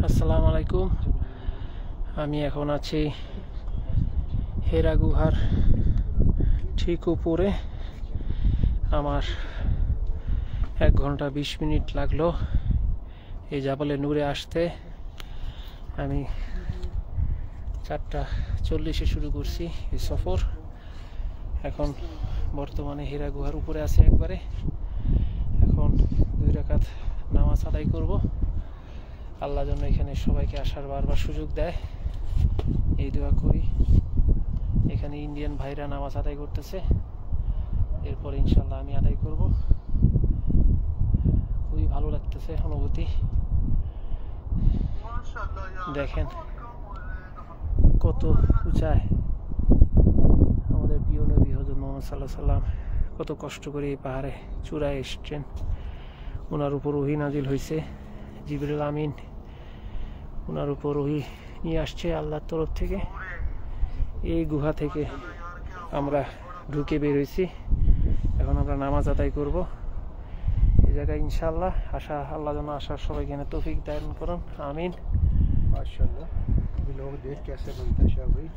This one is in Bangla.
আসসালামু আলাইকুম। আমি এখন আছি হেরা গুহার ঠিক উপরে। আমার 1 ঘন্টা 20 মিনিট লাগলো এই জাবালে নূরে আসতে। আমি 4:40-এ শুরু করছি এই সফর। এখন বর্তমানে হেরা গুহার উপরে আছি একবারে। এখন 2 রাকাত নামাজ আদায় করব। আল্লাহ যেন এখানে সবাইকে আসার বারবার সুযোগ দেয়, এই দোয়া করি। এখানে ইন্ডিয়ান ভাইরা নামাজ আদায় করতেছে, এরপর ইনশাল্লাহ আমি আদায় করব। খুবই ভালো লাগতেছে অনুভূতি। দেখেন কত উঁচায় আমাদের প্রিয় নবী হযরত মুহাম্মদ সাল্লাল্লাহু আলাইহি সাল্লাম কত কষ্ট করে এই পাহাড়ে চূড়ায় এসেছেন। ওনার উপর ওহী নাজিল হয়েছে, জিবরিল আমিন ওনার উপর ওহী নিয়ে আসছে আল্লাহর তরফ থেকে। এই গুহা থেকে আমরা ঢুকে বের হয়েছি। এখন আমরা নামাজ আদায় করব এই জায়গায় ইনশাআল্লাহ। আল্লাহ যেন আসার সবাইকে তৌফিক দান করুন, আমিন। माशाल्लाह। अभी लोग देख कैसे बनता है शाह भाई।